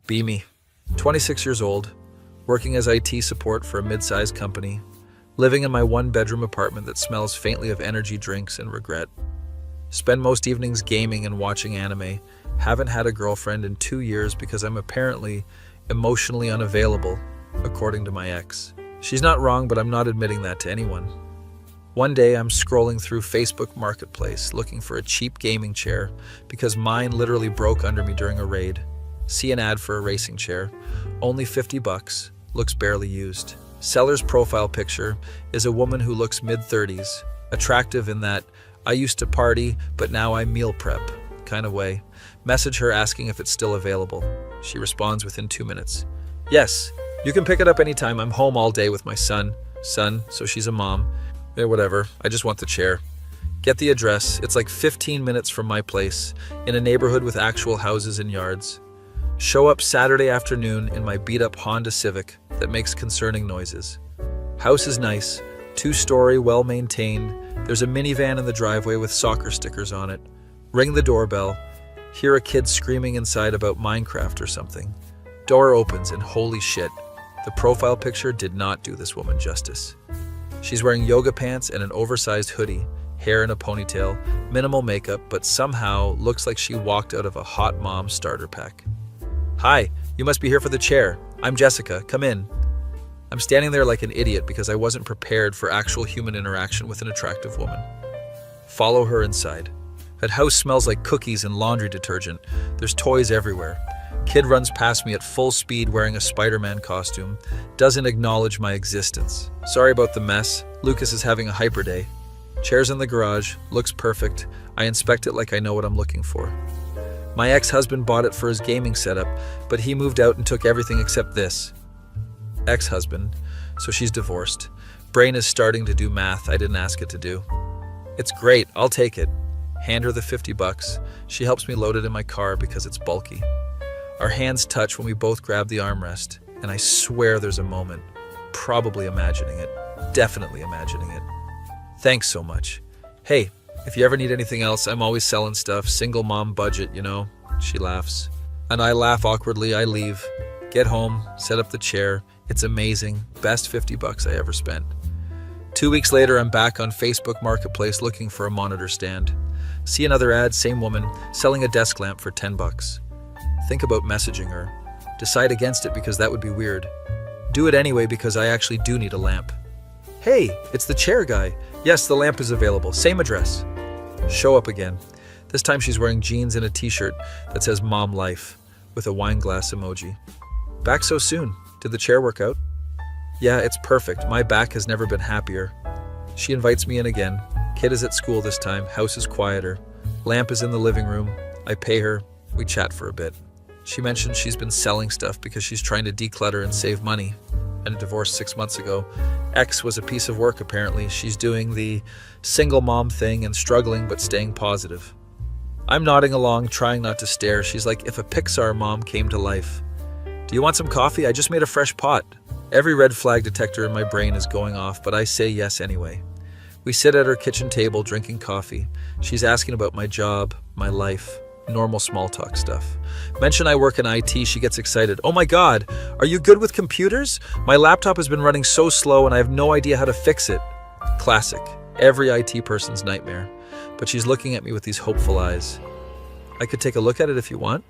Be me. 26 years old, working as IT support for a mid-sized company, living in my one-bedroom apartment that smells faintly of energy drinks and regret. Spend most evenings gaming and watching anime. Haven't had a girlfriend in 2 years because I'm apparently emotionally unavailable, according to my ex. She's not wrong, but I'm not admitting that to anyone. One day I'm scrolling through Facebook Marketplace looking for a cheap gaming chair because mine literally broke under me during a raid. See an ad for a racing chair. Only $50, looks barely used. Seller's profile picture is a woman who looks mid-30s, attractive in that I used to party, but now I meal prep kind of way. Message her asking if it's still available. She responds within 2 minutes. Yes, you can pick it up anytime. I'm home all day with my son, so she's a mom. Whatever, I just want the chair. Get the address. It's like 15 minutes from my place, in a neighborhood with actual houses and yards. Show up Saturday afternoon in my beat-up Honda Civic that makes concerning noises. House is nice, 2-story, well-maintained. There's a minivan in the driveway with soccer stickers on it. Ring the doorbell. Hear a kid screaming inside about Minecraft or something. Door opens and holy shit, the profile picture did not do this woman justice. She's wearing yoga pants and an oversized hoodie, hair in a ponytail, minimal makeup, but somehow looks like she walked out of a hot mom starter pack. Hi, you must be here for the chair. I'm Jessica, come in. I'm standing there like an idiot because I wasn't prepared for actual human interaction with an attractive woman. Follow her inside. That house smells like cookies and laundry detergent. There's toys everywhere. Kid runs past me at full speed wearing a Spider-Man costume. Doesn't acknowledge my existence. Sorry about the mess. Lucas is having a hyper day. Chair's in the garage. Looks perfect. I inspect it like I know what I'm looking for. My ex-husband bought it for his gaming setup, but he moved out and took everything except this. Ex-husband. So she's divorced. Brain is starting to do math I didn't ask it to do. It's great. I'll take it. Hand her the $50. She helps me load it in my car because it's bulky. Our hands touch when we both grab the armrest, and I swear there's a moment, probably imagining it, definitely imagining it. Thanks so much. Hey, if you ever need anything else, I'm always selling stuff, single mom budget, you know. She laughs. And I laugh awkwardly. I leave. Get home, set up the chair. It's amazing. Best $50 I ever spent. 2 weeks later, I'm back on Facebook Marketplace looking for a monitor stand. See another ad, same woman, selling a desk lamp for $10. Think about messaging her. Decide against it because that would be weird. Do it anyway because I actually do need a lamp. Hey, it's the chair guy. Yes, the lamp is available. Same address. Show up again. This time she's wearing jeans and a t-shirt that says Mom Life with a wine glass emoji. Back so soon. Did the chair work out? Yeah, it's perfect. My back has never been happier. She invites me in again. Kid is at school this time. House is quieter. Lamp is in the living room. I pay her. We chat for a bit. She mentions she's been selling stuff because she's trying to declutter and save money. And divorced 6 months ago. Ex was a piece of work apparently. She's doing the single mom thing and struggling but staying positive. I'm nodding along, trying not to stare. She's like, if a Pixar mom came to life. Do you want some coffee? I just made a fresh pot. Every red flag detector in my brain is going off, but I say yes anyway. We sit at her kitchen table drinking coffee. She's asking about my job, my life, normal small talk stuff. Mention I work in IT, she gets excited. Oh my God, are you good with computers? My laptop has been running so slow and I have no idea how to fix it. Classic, every IT person's nightmare. But she's looking at me with these hopeful eyes. I could take a look at it if you want.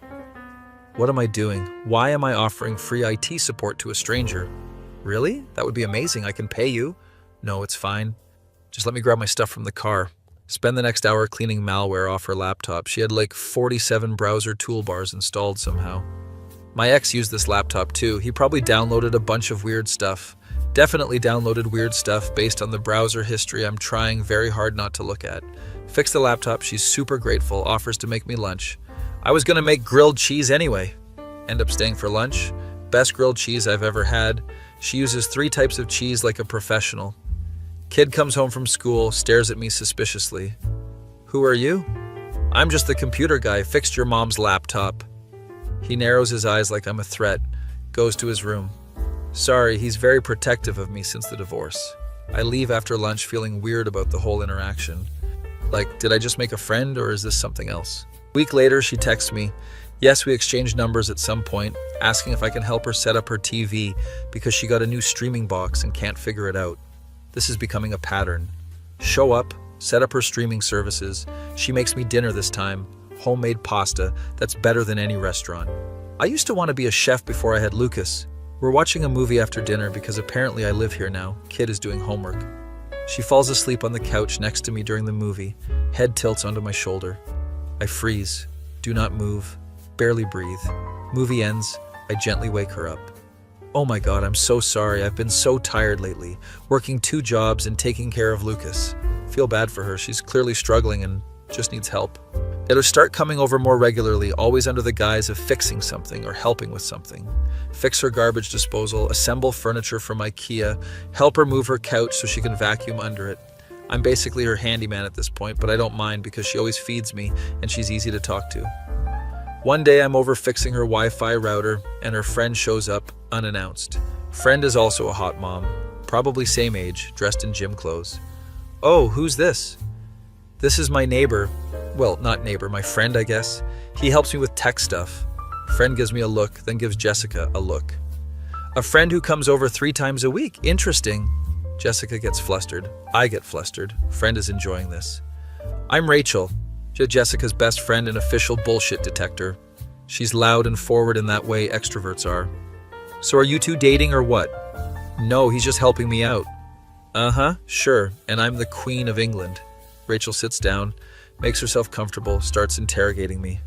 What am I doing? Why am I offering free IT support to a stranger? Really? That would be amazing. I can pay you. No, it's fine. Just let me grab my stuff from the car. Spend the next hour cleaning malware off her laptop. She had like 47 browser toolbars installed somehow. My ex used this laptop too. He probably downloaded a bunch of weird stuff. Definitely downloaded weird stuff based on the browser history I'm trying very hard not to look at. Fixed the laptop. She's super grateful. Offers to make me lunch. I was gonna make grilled cheese anyway. End up staying for lunch. Best grilled cheese I've ever had. She uses 3 types of cheese like a professional. Kid comes home from school, stares at me suspiciously. Who are you? I'm just the computer guy, fixed your mom's laptop. He narrows his eyes like I'm a threat, goes to his room. Sorry, he's very protective of me since the divorce. I leave after lunch feeling weird about the whole interaction. Like, did I just make a friend or is this something else? A week later, she texts me, Yes, we exchanged numbers at some point, asking if I can help her set up her TV because she got a new streaming box and can't figure it out. This is becoming a pattern. Show up, set up her streaming services. She makes me dinner this time, homemade pasta that's better than any restaurant. I used to want to be a chef before I had Lucas. We're watching a movie after dinner because apparently I live here now. Kid is doing homework. She falls asleep on the couch next to me during the movie. Head tilts onto my shoulder. I freeze. Do not move. Barely breathe. Movie ends. I gently wake her up. Oh my God, I'm so sorry. I've been so tired lately, working 2 jobs and taking care of Lucas. Feel bad for her. She's clearly struggling and just needs help. It'll start coming over more regularly, always under the guise of fixing something or helping with something. Fix her garbage disposal, assemble furniture from IKEA, help her move her couch so she can vacuum under it. I'm basically her handyman at this point, but I don't mind because she always feeds me and she's easy to talk to. One day I'm over fixing her Wi-Fi router and her friend shows up unannounced. Friend is also a hot mom, probably same age, dressed in gym clothes. Oh, who's this? This is my neighbor. Well, not neighbor, my friend, I guess. He helps me with tech stuff. Friend gives me a look, then gives Jessica a look. A friend who comes over 3 times a week. Interesting. Jessica gets flustered. I get flustered. Friend is enjoying this. I'm Rachel, Jessica's best friend and official bullshit detector. She's loud and forward in that way extroverts are. So are you 2 dating or what? No, he's just helping me out. Uh-huh, sure, and I'm the Queen of England. Rachel sits down, makes herself comfortable, starts interrogating me.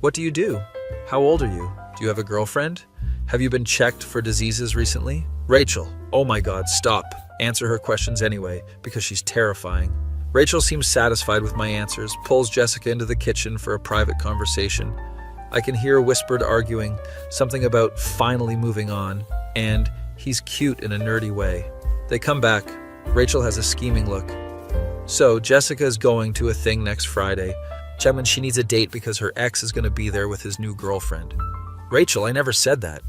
What do you do? How old are you? Do you have a girlfriend? Have you been checked for diseases recently? Rachel, oh my God, stop. Answer her questions anyway, because she's terrifying. Rachel seems satisfied with my answers, pulls Jessica into the kitchen for a private conversation. I can hear whispered arguing, something about finally moving on, and he's cute in a nerdy way. They come back. Rachel has a scheming look. So, Jessica is going to a thing next Friday. Chapman, she needs a date because her ex is going to be there with his new girlfriend. Rachel, I never said that.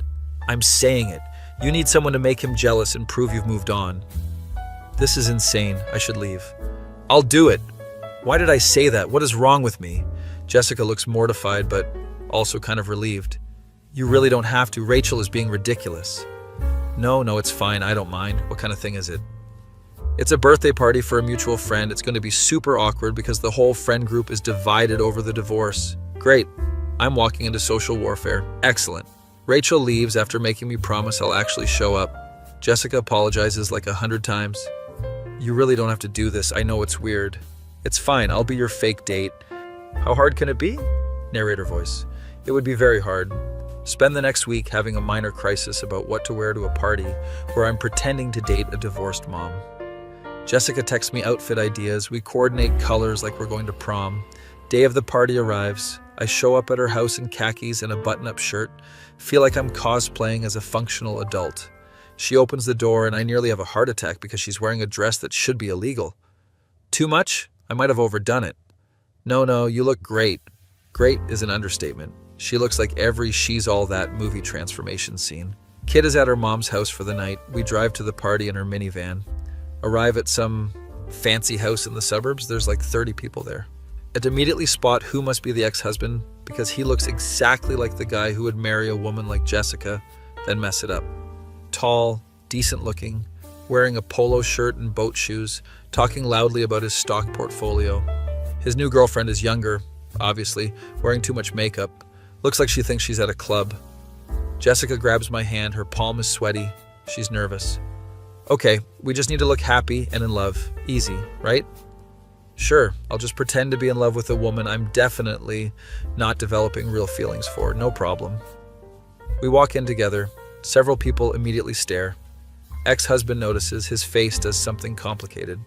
I'm saying it. You need someone to make him jealous and prove you've moved on. This is insane. I should leave. I'll do it. Why did I say that? What is wrong with me? Jessica looks mortified, but also kind of relieved. You really don't have to. Rachel is being ridiculous. No, it's fine. I don't mind. What kind of thing is it? It's a birthday party for a mutual friend. It's going to be super awkward because the whole friend group is divided over the divorce. Great. I'm walking into social warfare. Excellent. Rachel leaves after making me promise I'll actually show up. Jessica apologizes like 100 times. You really don't have to do this. I know it's weird. It's fine. I'll be your fake date. How hard can it be? Narrator voice. It would be very hard. Spend the next week having a minor crisis about what to wear to a party where I'm pretending to date a divorced mom. Jessica texts me outfit ideas. We coordinate colors like we're going to prom. Day of the party arrives. I show up at her house in khakis and a button-up shirt. Feel like I'm cosplaying as a functional adult. She opens the door and I nearly have a heart attack because she's wearing a dress that should be illegal. Too much? I might have overdone it. No, you look great. Great is an understatement. She looks like every She's All That movie transformation scene. Kid is at her mom's house for the night. We drive to the party in her minivan. Arrive at some fancy house in the suburbs. There's like 30 people there. I'd immediately spot who must be the ex-husband because he looks exactly like the guy who would marry a woman like Jessica, then mess it up. Tall, decent looking, wearing a polo shirt and boat shoes, talking loudly about his stock portfolio. His new girlfriend is younger, obviously, wearing too much makeup. Looks like she thinks she's at a club. Jessica grabs my hand. Her palm is sweaty. She's nervous. Okay, we just need to look happy and in love. Easy, right? Sure, I'll just pretend to be in love with a woman I'm definitely not developing real feelings for. No problem. We walk in together. Several people immediately stare. Ex-husband notices. His face does something complicated.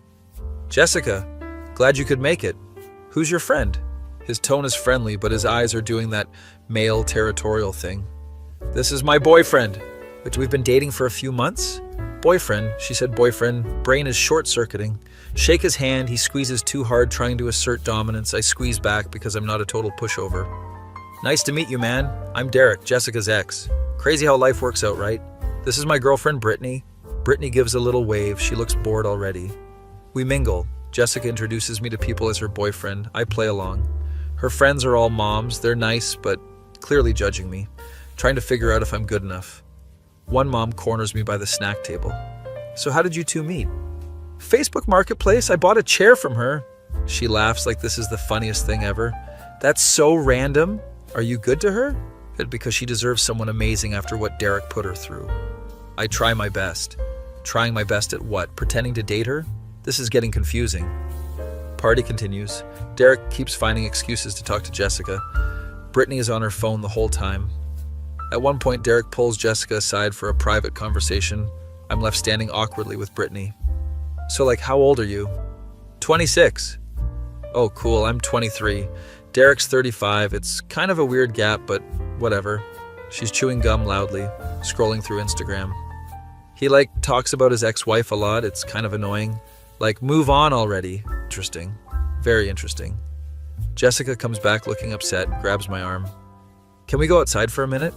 Jessica, glad you could make it. Who's your friend? His tone is friendly, but his eyes are doing that male territorial thing. This is my boyfriend. But we've been dating for a few months? Boyfriend, she said boyfriend. Brain is short-circuiting. Shake his hand. He squeezes too hard, trying to assert dominance. I squeeze back because I'm not a total pushover. Nice to meet you, man. I'm Derek, Jessica's ex. Crazy how life works out, right? This is my girlfriend, Brittany. Brittany gives a little wave. She looks bored already. We mingle. Jessica introduces me to people as her boyfriend. I play along. Her friends are all moms. They're nice, but clearly judging me, trying to figure out if I'm good enough. One mom corners me by the snack table. So how did you two meet? Facebook Marketplace, I bought a chair from her. She laughs like this is the funniest thing ever. That's so random. Are you good to her? Good, because she deserves someone amazing after what Derek put her through. I try my best. Trying my best at what? Pretending to date her? This is getting confusing. Party continues. Derek keeps finding excuses to talk to Jessica. Brittany is on her phone the whole time. At one point, Derek pulls Jessica aside for a private conversation. I'm left standing awkwardly with Brittany. So, how old are you? 26. Oh, cool, I'm 23. Derek's 35. It's kind of a weird gap, but whatever. She's chewing gum loudly, scrolling through Instagram. He, talks about his ex-wife a lot. It's kind of annoying. Move on already. Interesting. Very interesting. Jessica comes back looking upset, grabs my arm. Can we go outside for a minute?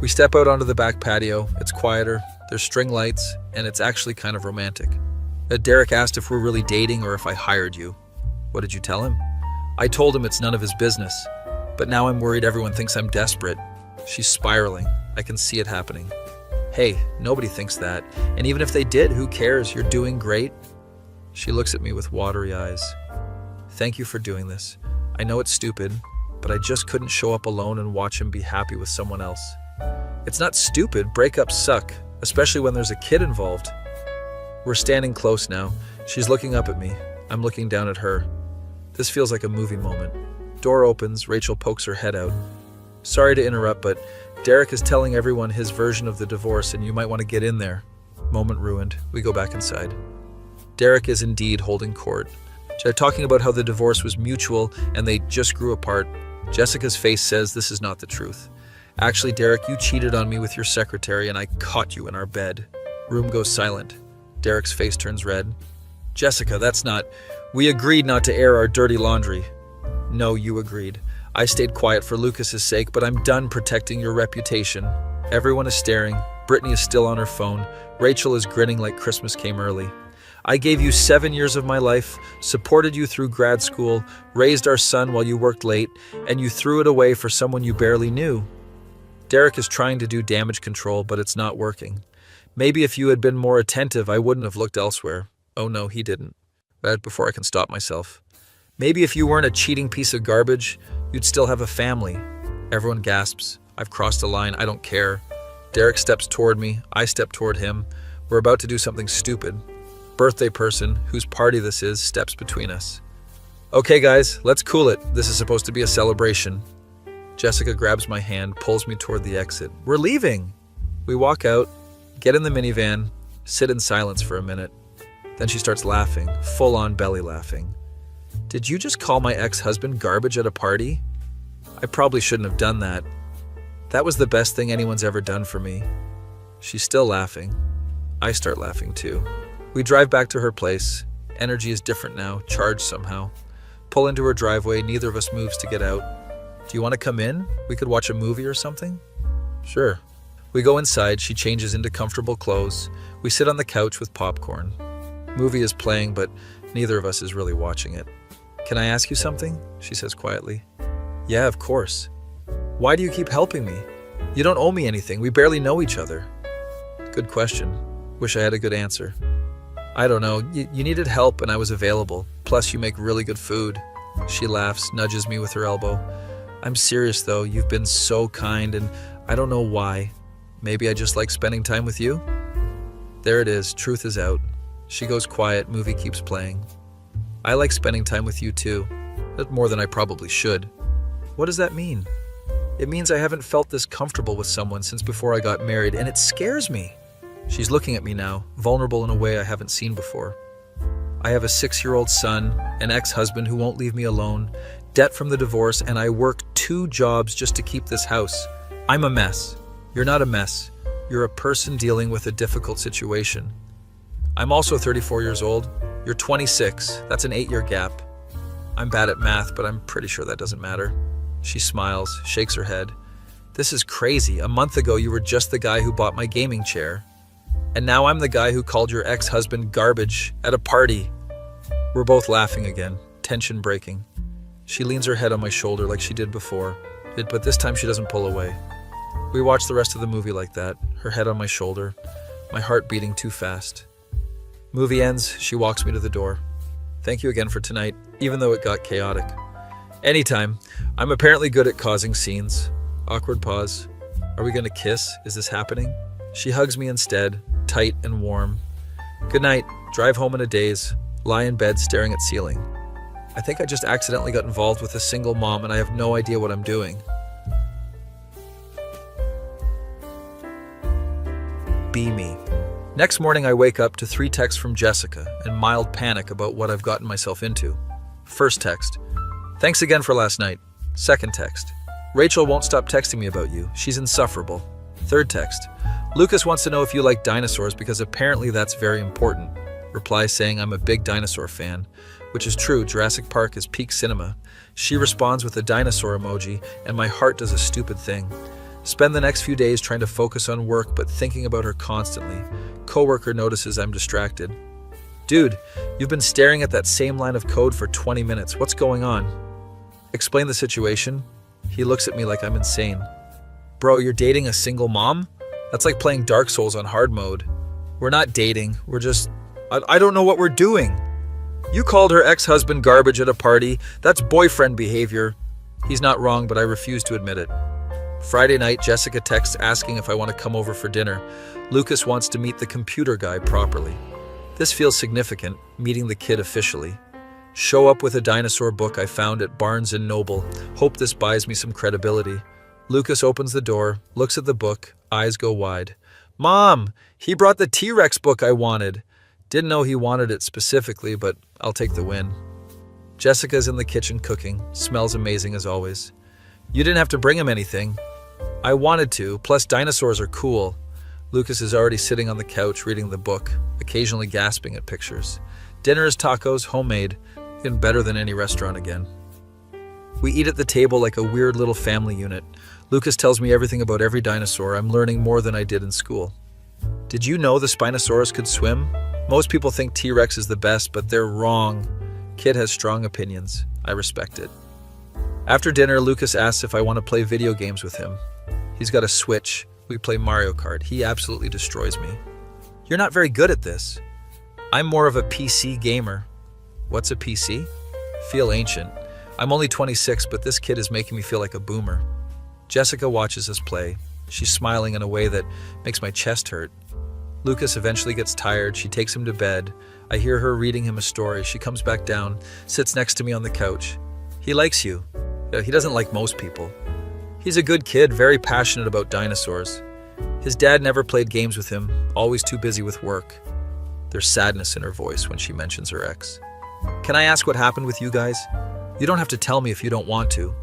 We step out onto the back patio. It's quieter, there's string lights, and it's actually kind of romantic. Derek asked if we're really dating or if I hired you. What did you tell him? I told him it's none of his business, but now I'm worried everyone thinks I'm desperate. She's spiraling. I can see it happening. Hey, nobody thinks that, and even if they did, who cares? You're doing great. She looks at me with watery eyes. Thank you for doing this. I know it's stupid, but I just couldn't show up alone and watch him be happy with someone else. It's not stupid. Breakups suck, especially when there's a kid involved. We're standing close now. She's looking up at me. I'm looking down at her. This feels like a movie moment. Door opens. Rachel pokes her head out. Sorry to interrupt, but Derek is telling everyone his version of the divorce and you might want to get in there. Moment ruined. We go back inside. Derek is indeed holding court. They're talking about how the divorce was mutual and they just grew apart. Jessica's face says this is not the truth. Actually, Derek, you cheated on me with your secretary and I caught you in our bed. Room goes silent. Derek's face turns red. Jessica, that's not... We agreed not to air our dirty laundry. No, you agreed. I stayed quiet for Lucas's sake, but I'm done protecting your reputation. Everyone is staring. Brittany is still on her phone. Rachel is grinning like Christmas came early. I gave you 7 years of my life, supported you through grad school, raised our son while you worked late, and you threw it away for someone you barely knew. Derek is trying to do damage control, but it's not working. Maybe if you had been more attentive, I wouldn't have looked elsewhere. Oh no, he didn't. Right before I can stop myself. Maybe if you weren't a cheating piece of garbage, you'd still have a family. Everyone gasps. I've crossed a line. I don't care. Derek steps toward me. I step toward him. We're about to do something stupid. Birthday person, whose party this is, steps between us. Okay, guys, let's cool it. This is supposed to be a celebration. Jessica grabs my hand, pulls me toward the exit. We're leaving. We walk out, get in the minivan, sit in silence for a minute. Then she starts laughing, full-on belly laughing. Did you just call my ex-husband garbage at a party? I probably shouldn't have done that. That was the best thing anyone's ever done for me. She's still laughing. I start laughing too. We drive back to her place. Energy is different now, charged somehow. Pull into her driveway, neither of us moves to get out. Do you want to come in? We could watch a movie or something? Sure. We go inside, she changes into comfortable clothes. We sit on the couch with popcorn. Movie is playing, but neither of us is really watching it. Can I ask you something? She says quietly. Yeah, of course. Why do you keep helping me? You don't owe me anything. We barely know each other. Good question. Wish I had a good answer. I don't know. You needed help and I was available. Plus, you make really good food. She laughs, nudges me with her elbow. I'm serious though. You've been so kind and I don't know why. Maybe I just like spending time with you? There it is. Truth is out. She goes quiet. Movie keeps playing. I like spending time with you too. But more than I probably should. What does that mean? It means I haven't felt this comfortable with someone since before I got married, and it scares me. She's looking at me now, vulnerable in a way I haven't seen before. I have a 6-year-old son, an ex-husband who won't leave me alone, debt from the divorce, and I work 2 jobs just to keep this house. I'm a mess. You're not a mess. You're a person dealing with a difficult situation. I'm also 34 years old. You're 26. That's an 8-year gap. I'm bad at math, but I'm pretty sure that doesn't matter. She smiles, shakes her head. This is crazy. A month ago, you were just the guy who bought my gaming chair. And now I'm the guy who called your ex-husband garbage at a party. We're both laughing again, tension breaking. She leans her head on my shoulder like she did before. But this time she doesn't pull away. We watch the rest of the movie like that, her head on my shoulder, my heart beating too fast. Movie ends, she walks me to the door. Thank you again for tonight, even though it got chaotic. Anytime. I'm apparently good at causing scenes. Awkward pause. Are we gonna kiss? Is this happening? She hugs me instead, tight and warm. Good night. Drive home in a daze. Lie in bed staring at ceiling. I think I just accidentally got involved with a single mom and I have no idea what I'm doing. Be me. Next morning I wake up to 3 texts from Jessica and mild panic about what I've gotten myself into. First text. Thanks again for last night. Second text. Rachel won't stop texting me about you. She's insufferable. Third text. Lucas wants to know if you like dinosaurs because apparently that's very important. Reply saying I'm a big dinosaur fan, which is true. Jurassic Park is peak cinema. She responds with a dinosaur emoji and my heart does a stupid thing. Spend the next few days trying to focus on work but thinking about her constantly. Coworker notices I'm distracted. Dude, you've been staring at that same line of code for 20 minutes. What's going on? Explain the situation. He looks at me like I'm insane. Bro, you're dating a single mom? That's like playing Dark Souls on hard mode. We're not dating. We're just... I don't know what we're doing. You called her ex-husband garbage at a party. That's boyfriend behavior. He's not wrong, but I refuse to admit it. Friday night, Jessica texts asking if I want to come over for dinner. Lucas wants to meet the computer guy properly. This feels significant, meeting the kid officially. Show up with a dinosaur book I found at Barnes & Noble. Hope this buys me some credibility. Lucas opens the door, looks at the book, eyes go wide. Mom, he brought the T-Rex book I wanted. Didn't know he wanted it specifically, but I'll take the win. Jessica's in the kitchen cooking, smells amazing as always. You didn't have to bring him anything. I wanted to, plus dinosaurs are cool. Lucas is already sitting on the couch reading the book, occasionally gasping at pictures. Dinner is tacos, homemade, and better than any restaurant again. We eat at the table like a weird little family unit. Lucas tells me everything about every dinosaur. I'm learning more than I did in school. Did you know the Spinosaurus could swim? Most people think T-Rex is the best, but they're wrong. Kid has strong opinions. I respect it. After dinner, Lucas asks if I want to play video games with him. He's got a Switch. We play Mario Kart. He absolutely destroys me. You're not very good at this. I'm more of a PC gamer. What's a PC? Feel ancient. I'm only 26, but this kid is making me feel like a boomer. Jessica watches us play. She's smiling in a way that makes my chest hurt. Lucas eventually gets tired. She takes him to bed. I hear her reading him a story. She comes back down, sits next to me on the couch. He likes you. He doesn't like most people. He's a good kid, very passionate about dinosaurs. His dad never played games with him, always too busy with work. There's sadness in her voice when she mentions her ex. Can I ask what happened with you guys? You don't have to tell me if you don't want to.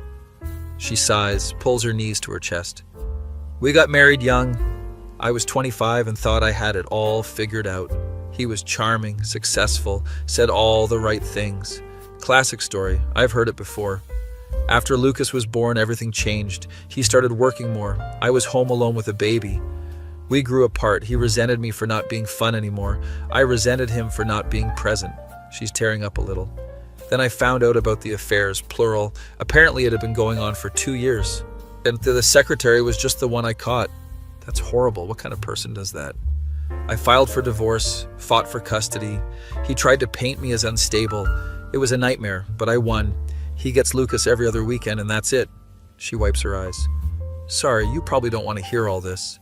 She sighs, pulls her knees to her chest. We got married young. I was 25 and thought I had it all figured out. He was charming, successful, said all the right things. Classic story. I've heard it before. After Lucas was born, everything changed. He started working more. I was home alone with a baby. We grew apart. He resented me for not being fun anymore. I resented him for not being present. She's tearing up a little. Then I found out about the affairs, plural. Apparently it had been going on for 2 years. And the secretary was just the one I caught. That's horrible. What kind of person does that? I filed for divorce, fought for custody. He tried to paint me as unstable. It was a nightmare, but I won. He gets Lucas every other weekend and that's it. She wipes her eyes. Sorry, you probably don't want to hear all this.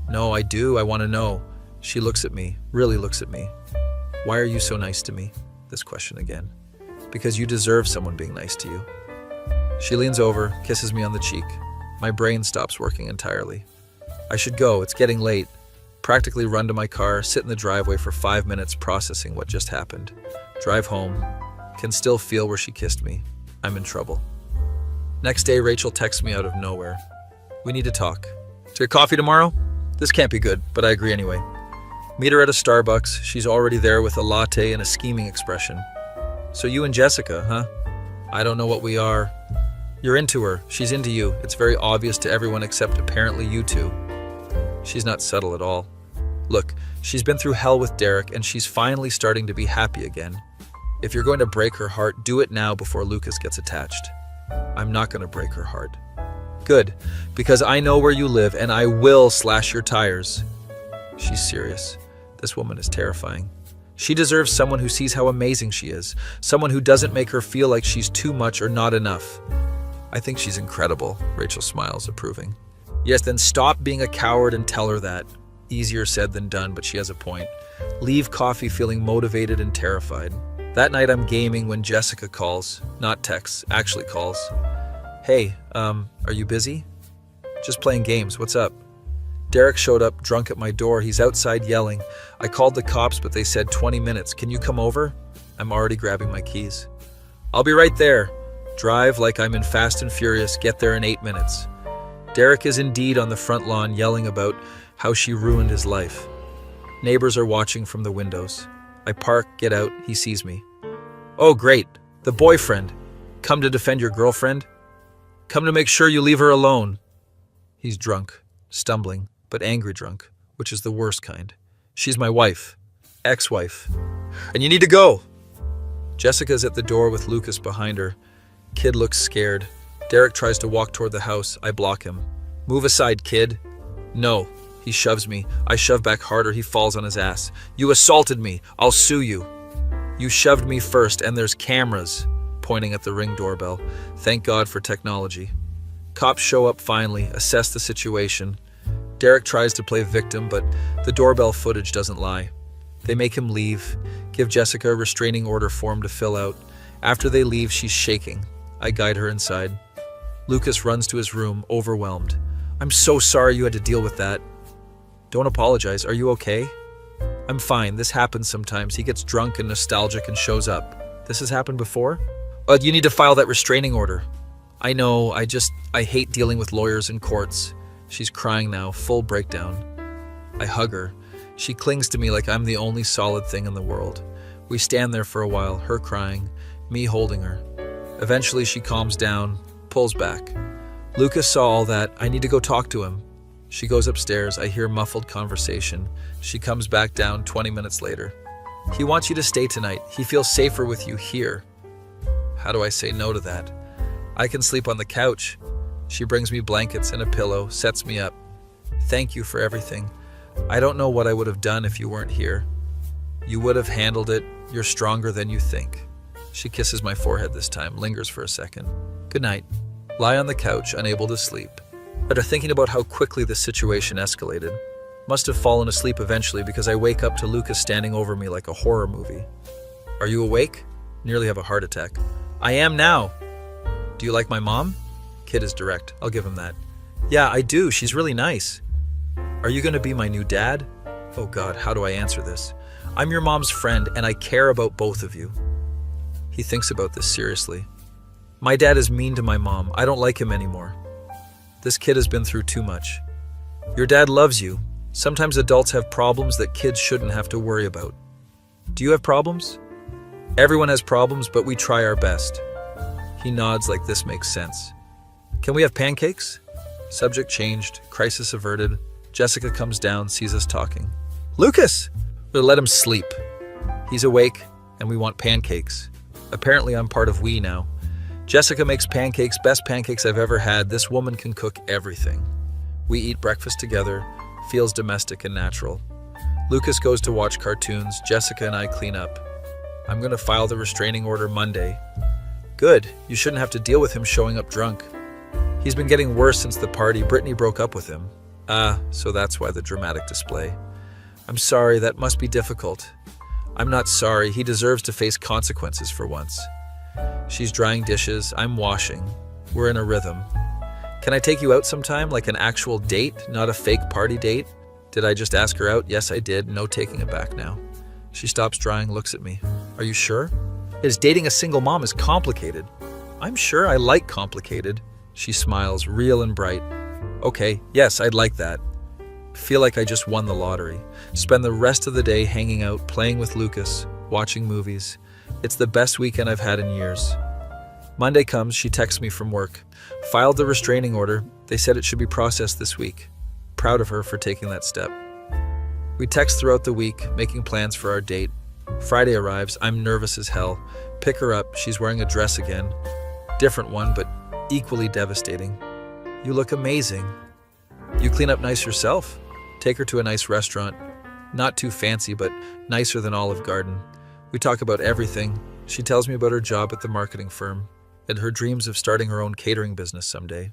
No, I do. I want to know. She looks at me, really looks at me. Why are you so nice to me? This question again. Because you deserve someone being nice to you. She leans over, kisses me on the cheek. My brain stops working entirely. I should go. It's getting late. Practically run to my car, sit in the driveway for 5 minutes processing what just happened. Drive home. Can still feel where she kissed me. I'm in trouble. Next day, Rachel texts me out of nowhere. We need to talk. To get coffee tomorrow? This can't be good, but I agree anyway. Meet her at a Starbucks. She's already there with a latte and a scheming expression. So you and Jessica, huh? I don't know what we are. You're into her. She's into you. It's very obvious to everyone except apparently you two. She's not subtle at all. Look, she's been through hell with Derek and she's finally starting to be happy again. If you're going to break her heart, do it now before Lucas gets attached. I'm not going to break her heart. Good, because I know where you live and I will slash your tires. She's serious. This woman is terrifying. She deserves someone who sees how amazing she is, someone who doesn't make her feel like she's too much or not enough. I think she's incredible, Rachel smiles, approving. Yes, then stop being a coward and tell her that. Easier said than done, but she has a point. Leave coffee feeling motivated and terrified. That night I'm gaming when Jessica calls, not texts, actually calls. Hey, are you busy? Just playing games, what's up? Derek showed up drunk at my door. He's outside yelling. I called the cops, but they said 20 minutes. Can you come over? I'm already grabbing my keys. I'll be right there. Drive like I'm in Fast and Furious. Get there in 8 minutes. Derek is indeed on the front lawn yelling about how she ruined his life. Neighbors are watching from the windows. I park, get out, he sees me. Oh, great. The boyfriend. Come to defend your girlfriend? Come to make sure you leave her alone. He's drunk, stumbling, but angry drunk, which is the worst kind. She's my wife, ex-wife, and you need to go. Jessica's at the door with Lucas behind her. Kid looks scared. Derek tries to walk toward the house. I block him. Move aside, kid. No. He shoves me. I shove back harder. He falls on his ass. You assaulted me. I'll sue you. You shoved me first, and there's cameras, pointing at the Ring doorbell. Thank God for technology. Cops show up finally, assess the situation. Derek tries to play victim, but the doorbell footage doesn't lie. They make him leave, give Jessica a restraining order form to fill out. After they leave, she's shaking. I guide her inside. Lucas runs to his room, overwhelmed. I'm so sorry you had to deal with that. Don't apologize. Are you okay? I'm fine. This happens sometimes. He gets drunk and nostalgic and shows up. This has happened before? You need to file that restraining order. I know. I hate dealing with lawyers and courts. She's crying now, full breakdown. I hug her. She clings to me like I'm the only solid thing in the world. We stand there for a while, her crying, me holding her. Eventually she calms down, pulls back. Lucas saw all that. I need to go talk to him. She goes upstairs. I hear muffled conversation. She comes back down 20 minutes later. He wants you to stay tonight. He feels safer with you here. How do I say no to that? I can sleep on the couch. She brings me blankets and a pillow, sets me up. Thank you for everything. I don't know what I would have done if you weren't here. You would have handled it. You're stronger than you think. She kisses my forehead this time, lingers for a second. Good night. Lie on the couch, unable to sleep. After thinking about how quickly the situation escalated. Must have fallen asleep eventually because I wake up to Lucas standing over me like a horror movie. Are you awake? Nearly have a heart attack. I am now. Do you like my mom? Kid is direct. I'll give him that. Yeah, I do. She's really nice. Are you going to be my new dad? Oh God, how do I answer this? I'm your mom's friend and I care about both of you. He thinks about this seriously. My dad is mean to my mom. I don't like him anymore. This kid has been through too much. Your dad loves you. Sometimes adults have problems that kids shouldn't have to worry about. Do you have problems? Everyone has problems, but we try our best. He nods like this makes sense. Can we have pancakes? Subject changed, crisis averted. Jessica comes down, sees us talking. Lucas! We'll let him sleep. He's awake, and we want pancakes. Apparently I'm part of we now. Jessica makes pancakes, best pancakes I've ever had. This woman can cook everything. We eat breakfast together, feels domestic and natural. Lucas goes to watch cartoons, Jessica and I clean up. I'm going to file the restraining order Monday. Good, you shouldn't have to deal with him showing up drunk. He's been getting worse since the party. Brittany broke up with him. So that's why the dramatic display. I'm sorry, that must be difficult. I'm not sorry, he deserves to face consequences for once. She's drying dishes, I'm washing. We're in a rhythm. Can I take you out sometime, like an actual date, not a fake party date? Did I just ask her out? Yes, I did. No taking it back now. She stops drying, looks at me. Are you sure? Is dating a single mom is complicated. I'm sure I like complicated. She smiles, real and bright. Okay, yes, I'd like that. Feel like I just won the lottery. Spend the rest of the day hanging out, playing with Lucas, watching movies. It's the best weekend I've had in years. Monday comes, she texts me from work. Filed the restraining order. They said it should be processed this week. Proud of her for taking that step. We text throughout the week, making plans for our date. Friday arrives, I'm nervous as hell. Pick her up, she's wearing a dress again. Different one, but equally devastating. You look amazing. You clean up nice yourself. Take her to a nice restaurant. Not too fancy, but nicer than Olive Garden. We talk about everything. She tells me about her job at the marketing firm and her dreams of starting her own catering business someday.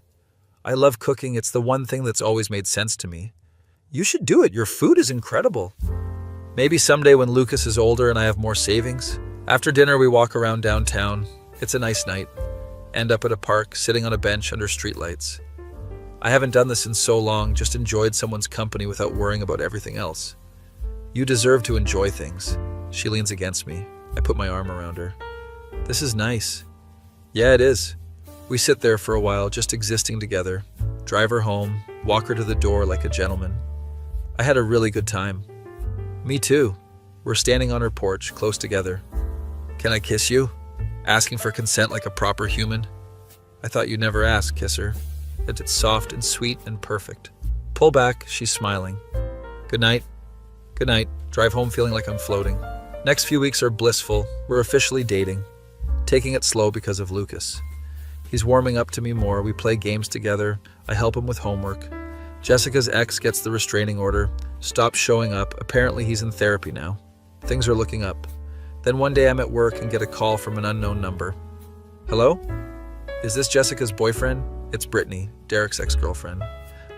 I love cooking. It's the one thing that's always made sense to me. You should do it. Your food is incredible. Maybe someday when Lucas is older and I have more savings. After dinner, we walk around downtown. It's a nice night. End up at a park, sitting on a bench under streetlights. I haven't done this in so long, just enjoyed someone's company without worrying about everything else. You deserve to enjoy things. She leans against me. I put my arm around her. This is nice. Yeah, it is. We sit there for a while, just existing together. Drive her home, walk her to the door like a gentleman. I had a really good time. Me too. We're standing on her porch, close together. Can I kiss you? Asking for consent like a proper human. I thought you'd never ask, kiss her. It's soft and sweet and perfect. Pull back, she's smiling. Good night. Good night. Drive home feeling like I'm floating. Next few weeks are blissful. We're officially dating. Taking it slow because of Lucas. He's warming up to me more. We play games together. I help him with homework. Jessica's ex gets the restraining order. Stops showing up. Apparently he's in therapy now. Things are looking up. Then one day I'm at work and get a call from an unknown number. Hello? Is this Jessica's boyfriend? It's Brittany, Derek's ex-girlfriend.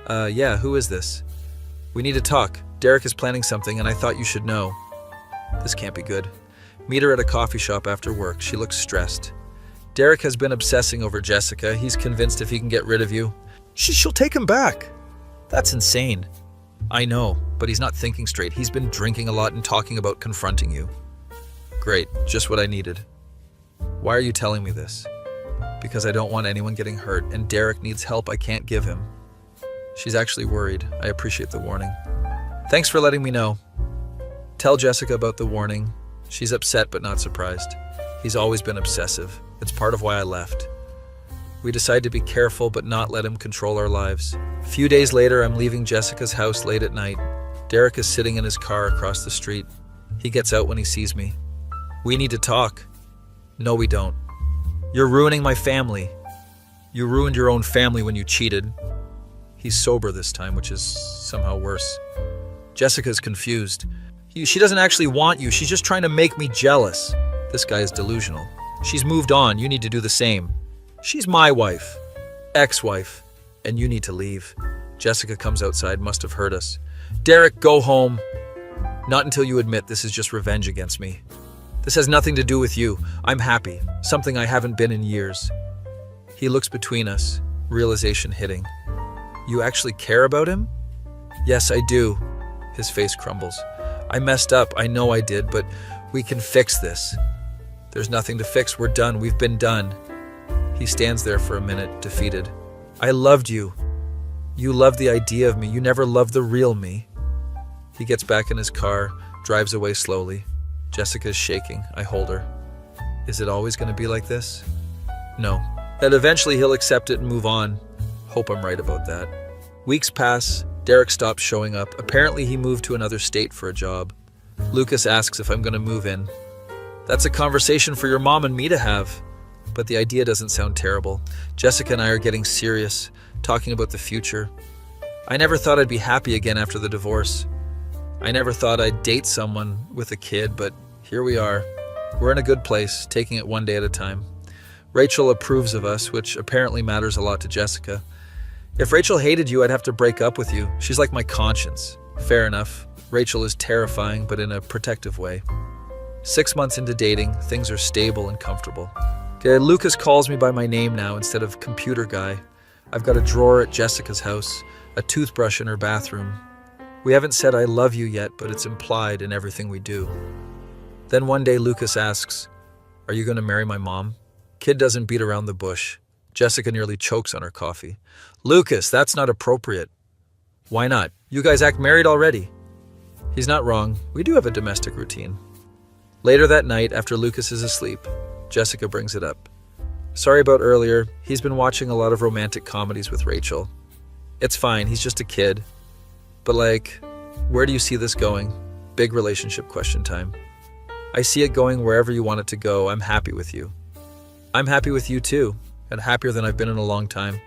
Yeah, who is this? We need to talk. Derek is planning something and I thought you should know. This can't be good. Meet her at a coffee shop after work. She looks stressed. Derek has been obsessing over Jessica. He's convinced if he can get rid of you, she'll take him back. That's insane. I know, but he's not thinking straight. He's been drinking a lot and talking about confronting you. Great, just what I needed. Why are you telling me this? Because I don't want anyone getting hurt, and Derek needs help I can't give him. She's actually worried. I appreciate the warning. Thanks for letting me know. Tell Jessica about the warning. She's upset but not surprised. He's always been obsessive. It's part of why I left. We decide to be careful but not let him control our lives. A few days later, I'm leaving Jessica's house late at night. Derek is sitting in his car across the street. He gets out when he sees me. We need to talk. No, we don't. You're ruining my family. You ruined your own family when you cheated. He's sober this time, which is somehow worse. Jessica's confused. She doesn't actually want you. She's just trying to make me jealous. This guy is delusional. She's moved on. You need to do the same. She's my wife. Ex-wife. And you need to leave. Jessica comes outside, must have heard us. Derek, go home. Not until you admit this is just revenge against me. This has nothing to do with you. I'm happy. Something I haven't been in years. He looks between us, realization hitting. You actually care about him? Yes, I do. His face crumbles. I messed up. I know I did, but we can fix this. There's nothing to fix. We're done. We've been done. He stands there for a minute, defeated. I loved you. You loved the idea of me. You never loved the real me. He gets back in his car, drives away slowly. Jessica's shaking. I hold her. Is it always going to be like this? No. That eventually he'll accept it and move on. Hope I'm right about that. Weeks pass. Derek stops showing up. Apparently he moved to another state for a job. Lucas asks if I'm going to move in. That's a conversation for your mom and me to have. But the idea doesn't sound terrible. Jessica and I are getting serious, talking about the future. I never thought I'd be happy again after the divorce. I never thought I'd date someone with a kid, but here we are. We're in a good place, taking it one day at a time. Rachel approves of us, which apparently matters a lot to Jessica. If Rachel hated you, I'd have to break up with you. She's like my conscience. Fair enough. Rachel is terrifying, but in a protective way. 6 months into dating, things are stable and comfortable. Lucas calls me by my name now instead of computer guy. I've got a drawer at Jessica's house, a toothbrush in her bathroom. We haven't said I love you yet, but it's implied in everything we do. Then one day Lucas asks, are you going to marry my mom? Kid doesn't beat around the bush. Jessica nearly chokes on her coffee. Lucas, that's not appropriate. Why not? You guys act married already. He's not wrong. We do have a domestic routine. Later that night, after Lucas is asleep, Jessica brings it up. Sorry about earlier. He's been watching a lot of romantic comedies with Rachel. It's fine. He's just a kid. But where do you see this going? Big relationship question time. I see it going wherever you want it to go. I'm happy with you. I'm happy with you too, and happier than I've been in a long time.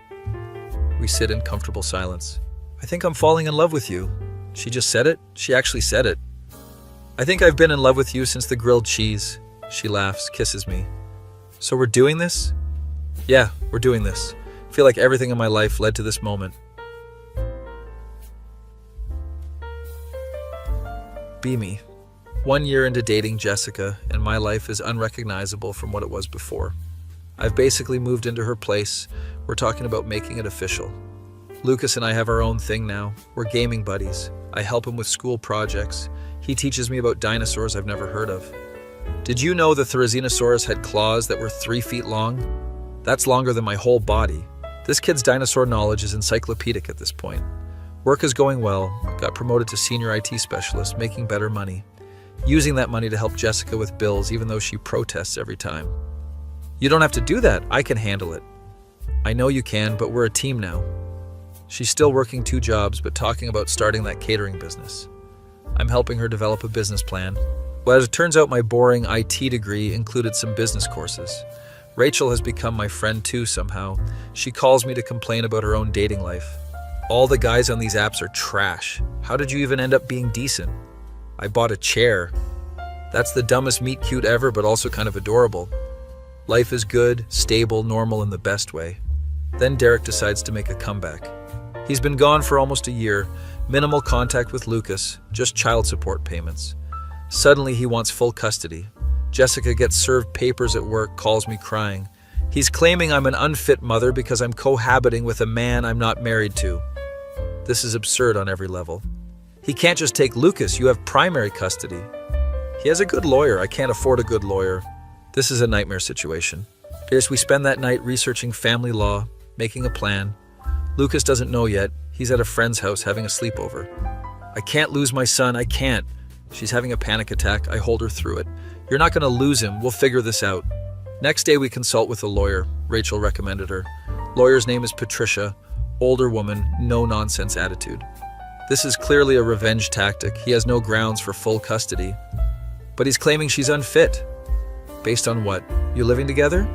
We sit in comfortable silence. I think I'm falling in love with you. She just said it? She actually said it. I think I've been in love with you since the grilled cheese. She laughs, kisses me. So we're doing this? Yeah, we're doing this. I feel like everything in my life led to this moment. Be me. 1 year into dating Jessica, and my life is unrecognizable from what it was before. I've basically moved into her place. We're talking about making it official. Lucas and I have our own thing now. We're gaming buddies. I help him with school projects. He teaches me about dinosaurs I've never heard of. Did you know the Therizinosaurus had claws that were 3 feet long? That's longer than my whole body. This kid's dinosaur knowledge is encyclopedic at this point. Work is going well. Got promoted to senior IT specialist, making better money. Using that money to help Jessica with bills, even though she protests every time. You don't have to do that. I can handle it. I know you can, but we're a team now. She's still working 2 jobs, but talking about starting that catering business. I'm helping her develop a business plan. Well, as it turns out, my boring IT degree included some business courses. Rachel has become my friend too somehow. She calls me to complain about her own dating life. All the guys on these apps are trash. How did you even end up being decent? I bought a chair. That's the dumbest meet cute ever, but also kind of adorable. Life is good, stable, normal in the best way. Then Derek decides to make a comeback. He's been gone for almost a year, minimal contact with Lucas, just child support payments. Suddenly he wants full custody. Jessica gets served papers at work, calls me crying. He's claiming I'm an unfit mother because I'm cohabiting with a man I'm not married to. This is absurd on every level. He can't just take Lucas, you have primary custody. He has a good lawyer, I can't afford a good lawyer. This is a nightmare situation. First, we spend that night researching family law, making a plan. Lucas doesn't know yet. He's at a friend's house having a sleepover. I can't lose my son, I can't. She's having a panic attack. I hold her through it. You're not going to lose him. We'll figure this out. Next day, we consult with a lawyer. Rachel recommended her. Lawyer's name is Patricia. Older woman, no-nonsense attitude. This is clearly a revenge tactic. He has no grounds for full custody. But he's claiming she's unfit. Based on what? You living together?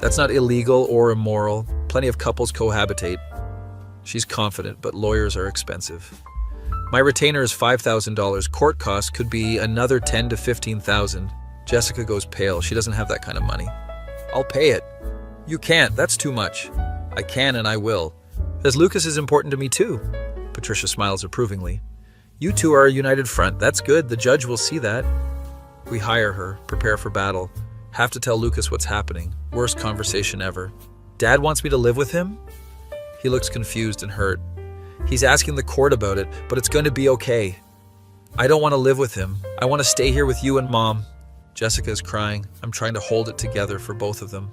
That's not illegal or immoral. Plenty of couples cohabitate. She's confident, but lawyers are expensive. My retainer is $5,000. Court costs could be another $10,000 to $15,000. Jessica goes pale. She doesn't have that kind of money. I'll pay it. You can't. That's too much. I can and I will. As Lucas is important to me too. Patricia smiles approvingly. You two are a united front. That's good. The judge will see that. We hire her, prepare for battle. Have to tell Lucas what's happening. Worst conversation ever. Dad wants me to live with him? He looks confused and hurt. He's asking the court about it, but it's going to be okay. I don't want to live with him. I want to stay here with you and Mom. Jessica is crying. I'm trying to hold it together for both of them.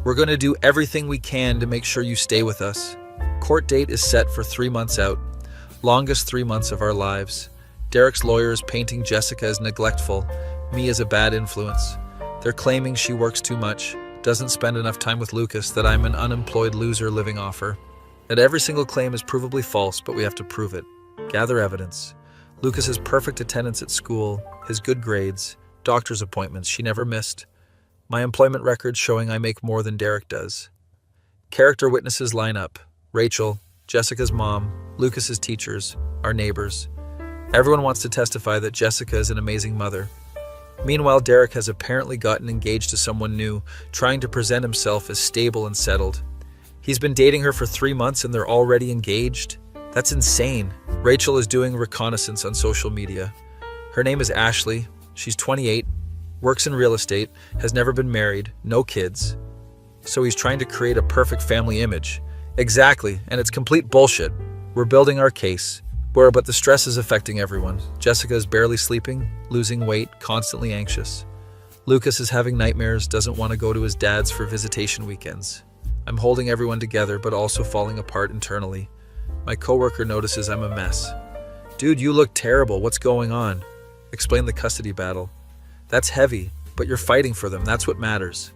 We're going to do everything we can to make sure you stay with us. Court date is set for 3 months out. Longest 3 months of our lives. Derek's lawyer is painting Jessica as neglectful, me as a bad influence. They're claiming she works too much, doesn't spend enough time with Lucas, that I'm an unemployed loser living off her. That every single claim is provably false, but we have to prove it. Gather evidence. Lucas has perfect attendance at school, his good grades, doctor's appointments she never missed. My employment records showing I make more than Derek does. Character witnesses line up. Rachel, Jessica's mom, Lucas's teachers, our neighbors. Everyone wants to testify that Jessica is an amazing mother. Meanwhile, Derek has apparently gotten engaged to someone new, trying to present himself as stable and settled. He's been dating her for 3 months and they're already engaged? That's insane. Rachel is doing reconnaissance on social media. Her name is Ashley. She's 28, works in real estate, has never been married, no kids. So he's trying to create a perfect family image. Exactly, and it's complete bullshit. We're building our case. But the stress is affecting everyone. Jessica is barely sleeping, losing weight, constantly anxious. Lucas is having nightmares, doesn't want to go to his dad's for visitation weekends. I'm holding everyone together, but also falling apart internally. My coworker notices I'm a mess. Dude, you look terrible. What's going on? Explain the custody battle. That's heavy, but you're fighting for them. That's what matters.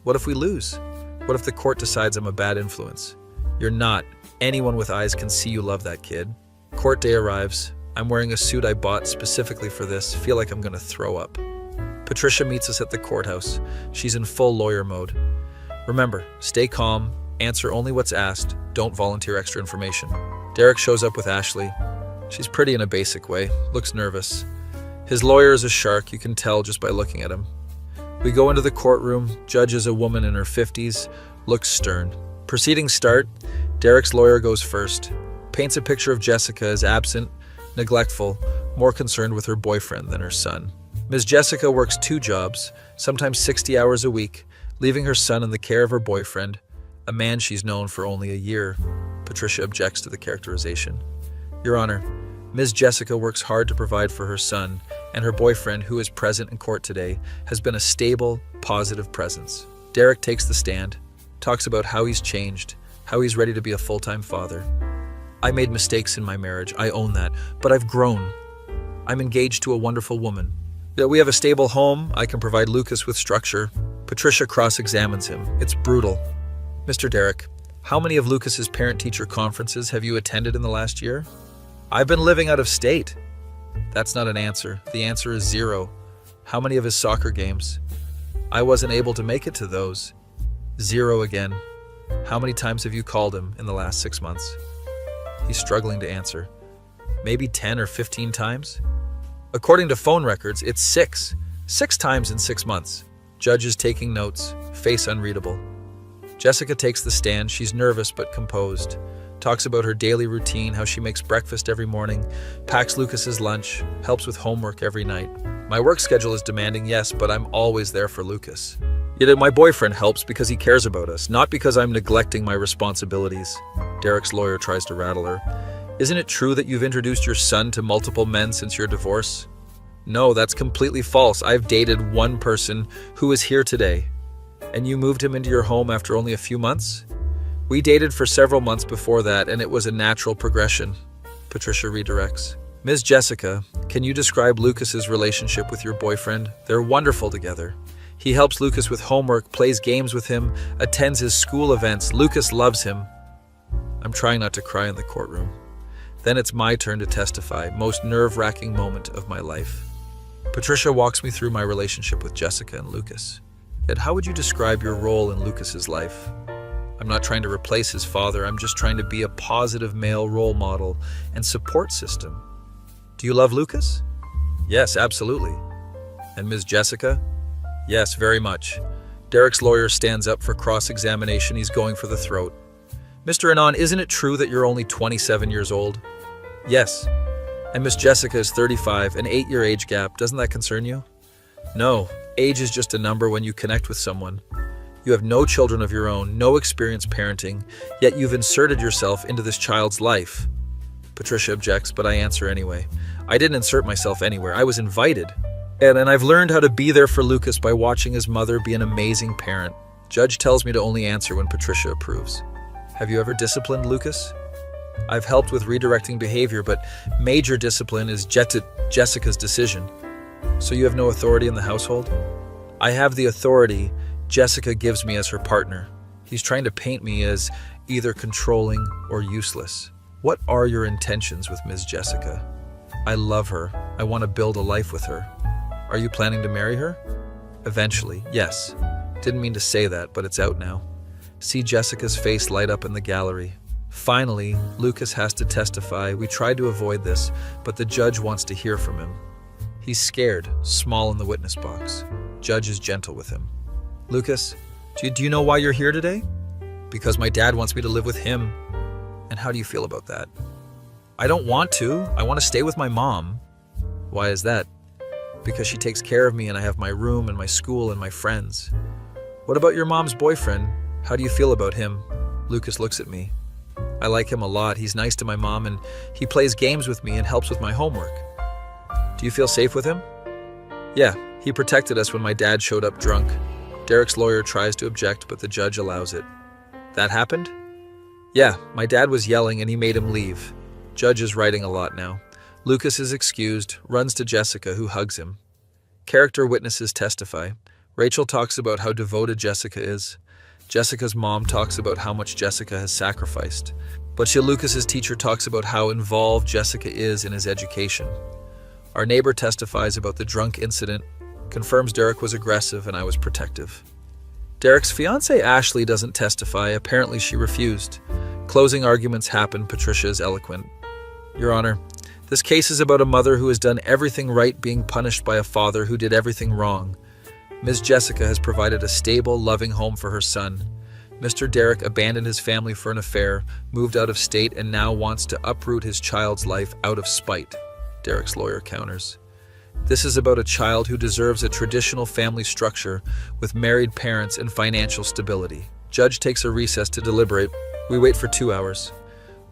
What if we lose? What if the court decides I'm a bad influence? You're not. Anyone with eyes can see you love that kid. Court day arrives. I'm wearing a suit I bought specifically for this. Feel like I'm going to throw up. Patricia meets us at the courthouse. She's in full lawyer mode. Remember, stay calm, Answer only what's asked. Don't volunteer extra information. Derek shows up with Ashley. She's pretty in a basic way, looks nervous. His lawyer is a shark, you can tell just by looking at him. We go into the courtroom. Judge is a woman in her 50s, looks stern. Proceedings start. Derek's lawyer goes first. Paints a picture of Jessica as absent, neglectful, more concerned with her boyfriend than her son. Ms. Jessica works 2 jobs, sometimes 60 hours a week, leaving her son in the care of her boyfriend, a man she's known for only a year. Patricia objects to the characterization. Your Honor, Ms. Jessica works hard to provide for her son, and her boyfriend, who is present in court today, has been a stable, positive presence. Derek takes the stand, talks about how he's changed, how he's ready to be a full-time father. I made mistakes in my marriage, I own that, but I've grown. I'm engaged to a wonderful woman. We have a stable home, I can provide Lucas with structure. Patricia cross-examines him. It's brutal. Mr. Derek, how many of Lucas's parent-teacher conferences have you attended in the last year? I've been living out of state. That's not an answer. The answer is 0. How many of his soccer games? I wasn't able to make it to those. 0 again. How many times have you called him in the last 6 months? He's struggling to answer. Maybe 10 or 15 times? According to phone records, it's 6. 6 times in 6 months. Judge is taking notes, face unreadable. Jessica takes the stand. She's nervous but composed. Talks about her daily routine, how she makes breakfast every morning, packs Lucas's lunch, helps with homework every night. My work schedule is demanding, yes, but I'm always there for Lucas. Yet my boyfriend helps because he cares about us, not because I'm neglecting my responsibilities. Derek's lawyer tries to rattle her. Isn't it true that you've introduced your son to multiple men since your divorce? No, that's completely false. I've dated one person who is here today. And you moved him into your home after only a few months? We dated for several months before that, and it was a natural progression. Patricia redirects. Ms. Jessica, can you describe Lucas's relationship with your boyfriend? They're wonderful together. He helps Lucas with homework, plays games with him, attends his school events. Lucas loves him. I'm trying not to cry in the courtroom. Then it's my turn to testify, most nerve-wracking moment of my life. Patricia walks me through my relationship with Jessica and Lucas. Yet how would you describe your role in Lucas's life? I'm not trying to replace his father, I'm just trying to be a positive male role model and support system. Do you love Lucas? Yes, absolutely. And Ms. Jessica? Yes, very much. Derek's lawyer stands up for cross-examination. He's going for the throat. Mr. Anon, isn't it true that you're only 27 years old? Yes. And Miss Jessica is 35, an 8-year age gap. Doesn't that concern you? No, age is just a number when you connect with someone. You have no children of your own, no experience parenting, yet you've inserted yourself into this child's life. Patricia objects, but I answer anyway. I didn't insert myself anywhere. I was invited. And I've learned how to be there for Lucas by watching his mother be an amazing parent. Judge tells me to only answer when Patricia approves. Have you ever disciplined Lucas? I've helped with redirecting behavior, but major discipline is Jessica's decision. So you have no authority in the household? I have the authority Jessica gives me as her partner. He's trying to paint me as either controlling or useless. What are your intentions with Ms. Jessica? I love her. I want to build a life with her. Are you planning to marry her? Eventually, yes. Didn't mean to say that, but it's out now. See Jessica's face light up in the gallery. Finally, Lucas has to testify. We tried to avoid this, but the judge wants to hear from him. He's scared, small in the witness box. Judge is gentle with him. Lucas, do you know why you're here today? Because my dad wants me to live with him. And how do you feel about that? I don't want to. I want to stay with my mom. Why is that? Because she takes care of me and I have my room and my school and my friends. What about your mom's boyfriend? How do you feel about him? Lucas looks at me. I like him a lot. He's nice to my mom and he plays games with me and helps with my homework. Do you feel safe with him? Yeah, he protected us when my dad showed up drunk. Derek's lawyer tries to object, but the judge allows it. That happened? Yeah, my dad was yelling and he made him leave. Judge is writing a lot now. Lucas is excused, runs to Jessica, who hugs him. Character witnesses testify. Rachel talks about how devoted Jessica is. Jessica's mom talks about how much Jessica has sacrificed. But Lucas's teacher talks about how involved Jessica is in his education. Our neighbor testifies about the drunk incident, confirms Derek was aggressive and I was protective. Derek's fiancée Ashley doesn't testify. Apparently she refused. Closing arguments happen. Patricia is eloquent. Your Honor, this case is about a mother who has done everything right being punished by a father who did everything wrong. Ms. Jessica has provided a stable, loving home for her son. Mr. Derek abandoned his family for an affair, moved out of state, and now wants to uproot his child's life out of spite, Derek's lawyer counters. This is about a child who deserves a traditional family structure with married parents and financial stability. Judge takes a recess to deliberate. We wait for 2 hours.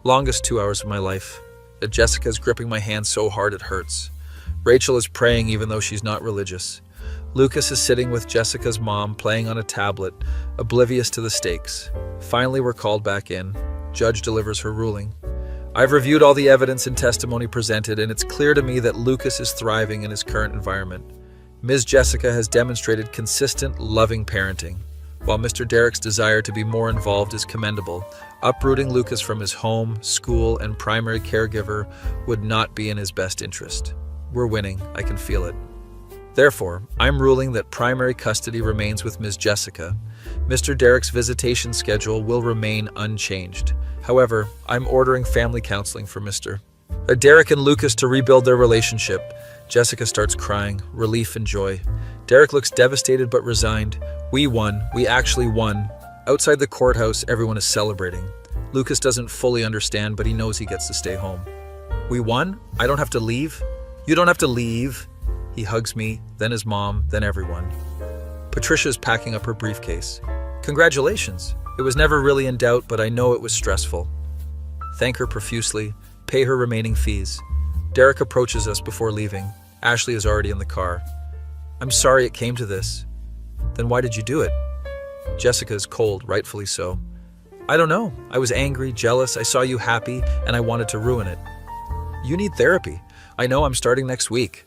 Longest 2 hours of my life. Jessica is gripping my hand so hard it hurts. Rachel is praying even though she's not religious. Lucas is sitting with Jessica's mom playing on a tablet, oblivious to the stakes. Finally, we're called back in. Judge delivers her ruling. I've reviewed all the evidence and testimony presented, and it's clear to me that Lucas is thriving in his current environment. Ms. Jessica has demonstrated consistent, loving parenting, while Mr. Derek's desire to be more involved is commendable. Uprooting Lucas from his home, school, and primary caregiver would not be in his best interest. We're winning. I can feel it. Therefore, I'm ruling that primary custody remains with Ms. Jessica. Mr. Derek's visitation schedule will remain unchanged. However, I'm ordering family counseling for Mr. Derek and Lucas to rebuild their relationship. Jessica starts crying, relief and joy. Derek looks devastated but resigned. We won. We actually won. Outside the courthouse, everyone is celebrating. Lucas doesn't fully understand, but he knows he gets to stay home. We won? I don't have to leave? You don't have to leave. He hugs me, then his mom, then everyone. Patricia's packing up her briefcase. Congratulations. It was never really in doubt, but I know it was stressful. Thank her profusely, pay her remaining fees. Derek approaches us before leaving. Ashley is already in the car. I'm sorry it came to this. Then why did you do it? Jessica is cold, rightfully so. I don't know. I was angry, jealous, I saw you happy, and I wanted to ruin it. You need therapy. I know, I'm starting next week.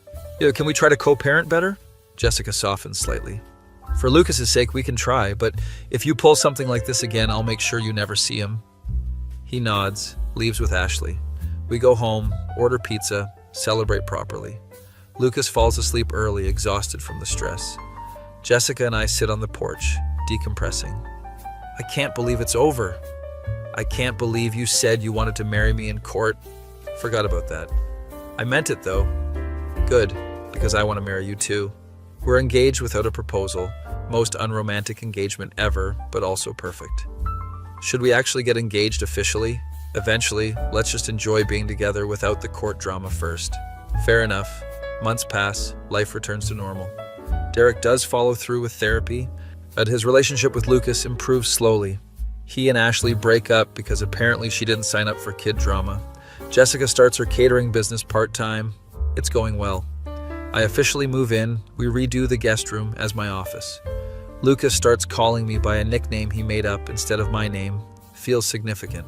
Can we try to co-parent better? Jessica softens slightly. For Lucas's sake, we can try, but if you pull something like this again, I'll make sure you never see him. He nods, leaves with Ashley. We go home, order pizza, celebrate properly. Lucas falls asleep early, exhausted from the stress. Jessica and I sit on the porch, decompressing. I can't believe it's over. I can't believe you said you wanted to marry me in court. Forgot about that. I meant it though. Good, because I want to marry you too. We're engaged without a proposal. Most unromantic engagement ever, but also perfect. Should we actually get engaged officially? Eventually, let's just enjoy being together without the court drama first. Fair enough. Months pass, life returns to normal. Derek does follow through with therapy, but his relationship with Lucas improves slowly. He and Ashley break up because apparently she didn't sign up for kid drama. Jessica starts her catering business part-time. It's going well. I officially move in. We redo the guest room as my office. Lucas starts calling me by a nickname he made up instead of my name. Feels significant.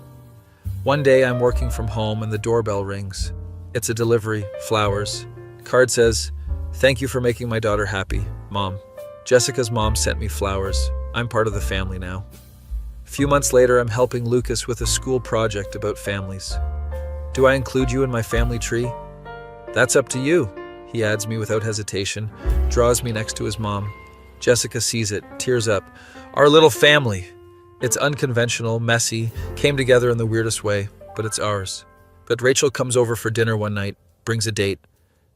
One day I'm working from home and the doorbell rings. It's a delivery, flowers. Card says, "Thank you for making my daughter happy, Mom." Jessica's mom sent me flowers. I'm part of the family now. A few months later, I'm helping Lucas with a school project about families. Do I include you in my family tree? That's up to you, he adds me without hesitation, draws me next to his mom. Jessica sees it, tears up. Our little family. It's unconventional, messy, came together in the weirdest way, but it's ours. But Rachel comes over for dinner one night, brings a date.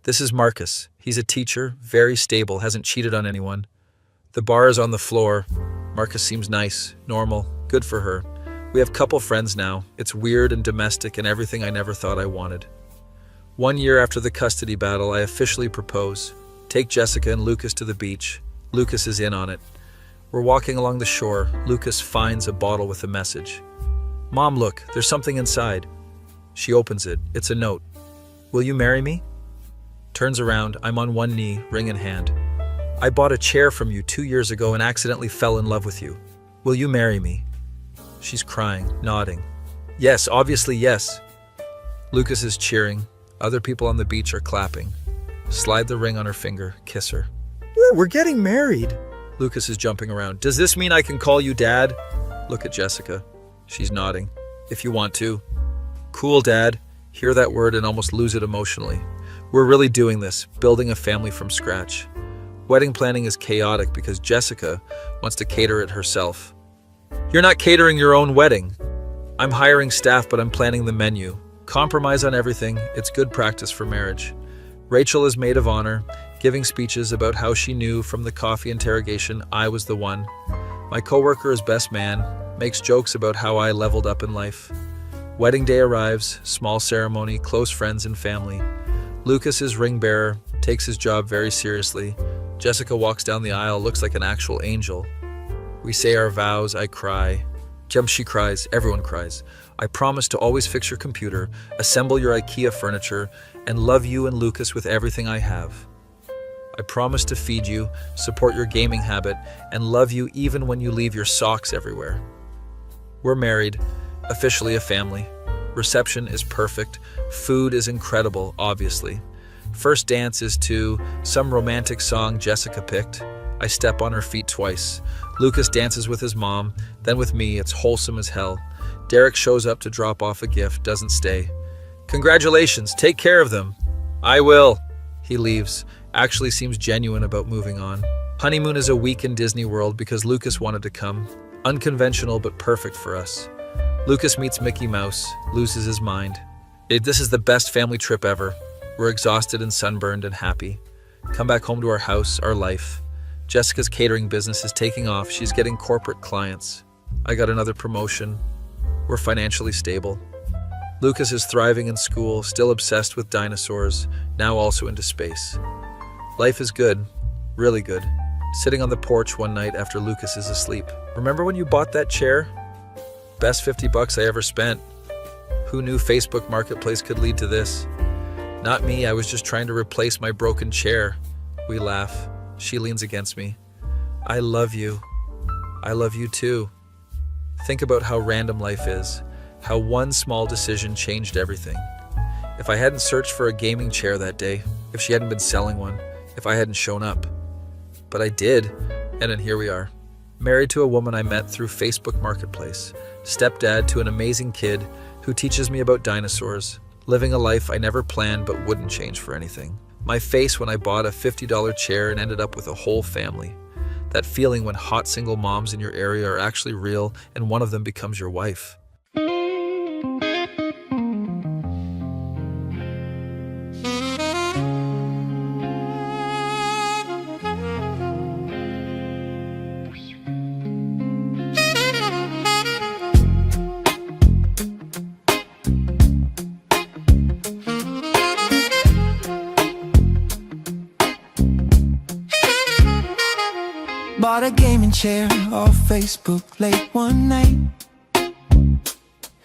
This is Marcus. He's a teacher, very stable, hasn't cheated on anyone. The bar is on the floor. Marcus seems nice, normal, good for her. We have couple friends now. It's weird and domestic and everything I never thought I wanted. 1 year after the custody battle, I officially propose. Take Jessica and Lucas to the beach. Lucas is in on it. We're walking along the shore. Lucas finds a bottle with a message. Mom, look, there's something inside. She opens it. It's a note. Will you marry me? Turns around. I'm on one knee, ring in hand. I bought a chair from you 2 years ago and accidentally fell in love with you. Will you marry me? She's crying, nodding. Yes, obviously yes. Lucas is cheering. Other people on the beach are clapping. Slide the ring on her finger, kiss her. We're getting married. Lucas is jumping around. Does this mean I can call you Dad? Look at Jessica. She's nodding. If you want to. Cool, Dad. Hear that word and almost lose it emotionally. We're really doing this, building a family from scratch. Wedding planning is chaotic because Jessica wants to cater it herself. You're not catering your own wedding. I'm hiring staff, but I'm planning the menu. Compromise on everything. It's good practice for marriage. Rachel is maid of honor, giving speeches about how she knew from the coffee interrogation I was the one. My coworker is best man, makes jokes about how I leveled up in life. Wedding day arrives, small ceremony, close friends and family. Lucas is ring bearer, takes his job very seriously. Jessica walks down the aisle, looks like an actual angel. We say our vows, I cry. She cries, everyone cries. I promise to always fix your computer, assemble your IKEA furniture, and love you and Lucas with everything I have. I promise to feed you, support your gaming habit, and love you even when you leave your socks everywhere. We're married, officially a family. Reception is perfect. Food is incredible, obviously. First dance is to some romantic song Jessica picked. I step on her feet twice. Lucas dances with his mom, then with me. It's wholesome as hell. Derek shows up to drop off a gift, doesn't stay. Congratulations, take care of them. I will. He leaves, actually seems genuine about moving on. Honeymoon is a week in Disney World because Lucas wanted to come. Unconventional but perfect for us. Lucas meets Mickey Mouse, loses his mind. This is the best family trip ever. We're exhausted and sunburned and happy. Come back home to our house, our life. Jessica's catering business is taking off. She's getting corporate clients. I got another promotion. We're financially stable. Lucas is thriving in school, still obsessed with dinosaurs, now also into space. Life is good, really good. Sitting on the porch one night after Lucas is asleep. Remember when you bought that chair? Best $50 I ever spent. Who knew Facebook Marketplace could lead to this? Not me, I was just trying to replace my broken chair. We laugh. She leans against me. I love you. I love you too. Think about how random life is, how one small decision changed everything. If I hadn't searched for a gaming chair that day, if she hadn't been selling one, if I hadn't shown up. But I did, and then here we are. Married to a woman I met through Facebook Marketplace, stepdad to an amazing kid who teaches me about dinosaurs, living a life I never planned but wouldn't change for anything. My face when I bought a $50 chair and ended up with a whole family. That feeling when hot single moms in your area are actually real and one of them becomes your wife. Bought a gaming chair off Facebook late one night.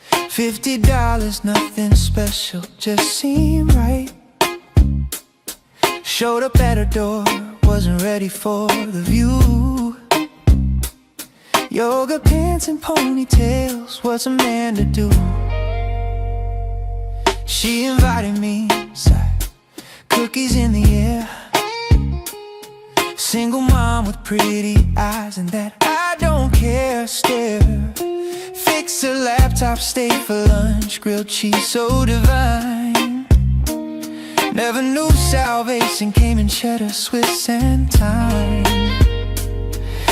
$50, nothing special, just seemed right. Showed up at her door, wasn't ready for the view. Yoga pants and ponytails, what's a man to do? She invited me inside, cookies in the air. Single mom with pretty eyes and that I don't care stare. Fix her laptop, stay for lunch, grilled cheese so divine. Never knew salvation came in cheddar, Swiss and thyme.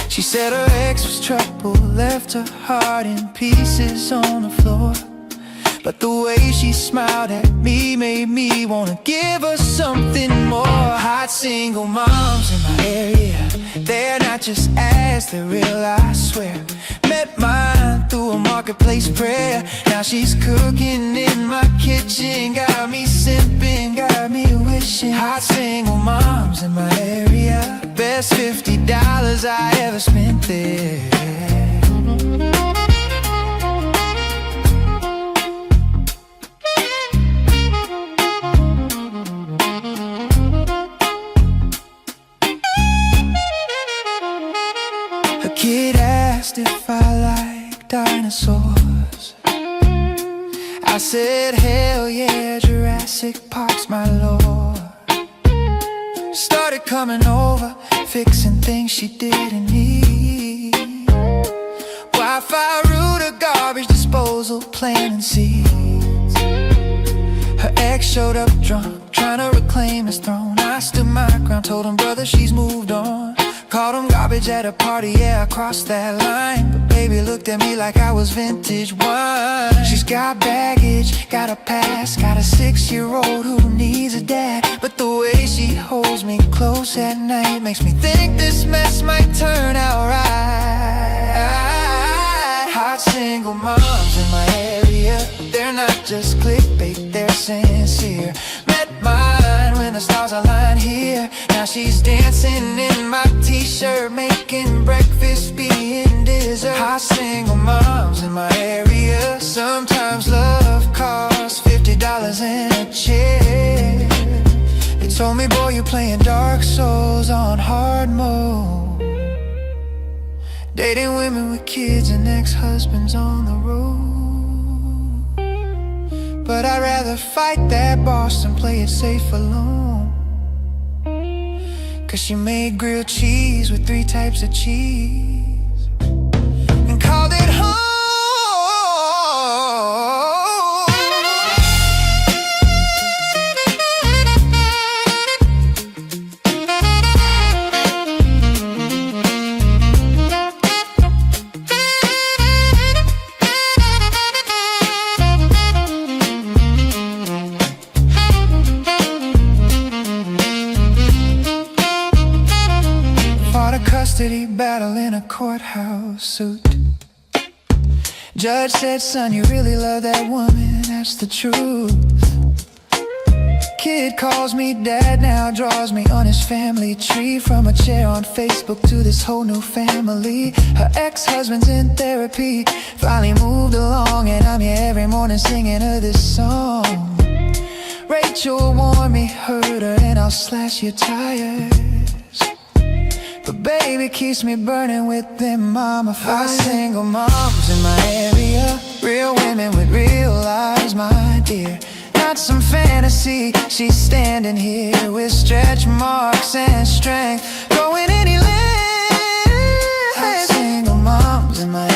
She said her ex was trouble, left her heart in pieces on the floor. But the way she smiled at me made me wanna give her something more. Hot single moms in my area, they're not just ass, they're real, I swear. Met mine through a marketplace prayer. Now she's cooking in my kitchen, got me sipping, got me wishing. Hot single moms in my area, best $50 I ever spent there. Kid asked if I like dinosaurs. I said hell yeah, Jurassic Park's my lord. Started coming over, fixing things she didn't need. Wi-Fi router, garbage disposal, planting seeds. Her ex showed up drunk, trying to reclaim his throne. I stood my ground. I told him, brother, she's moved on. Called him garbage at a party, yeah, I crossed that line. But baby looked at me like I was vintage wine. She's got baggage, got a past, got a 6-year-old who needs a dad. But the way she holds me close at night makes me think this mess might turn out right. Hot single moms in my area, they're not just clickbait, they're sincere. Met mine when the stars align here. Now she's dancing in my t-shirt, making breakfast, being dessert. Hot single moms in my area. Sometimes love costs $50 in a chair. They told me, boy, you're playing Dark Souls on hard mode, dating women with kids and ex-husbands on the road. But I'd rather fight that boss than play it safe alone. Cause she made grilled cheese with 3 types of cheese and called it home. Custody battle in a courthouse suit. Judge said, son, you really love that woman, that's the truth. Kid calls me dad now, draws me on his family tree. From a chair on Facebook to this whole new family. Her ex-husband's in therapy, finally moved along, and I'm here every morning singing her this song. Rachel warned me, hurt her and I'll slash your tires. But baby keeps me burning with them mama fires. Single moms in my area, real women with real lives, my dear. Not some fantasy, she's standing here with stretch marks and strength, going any length. Single moms in my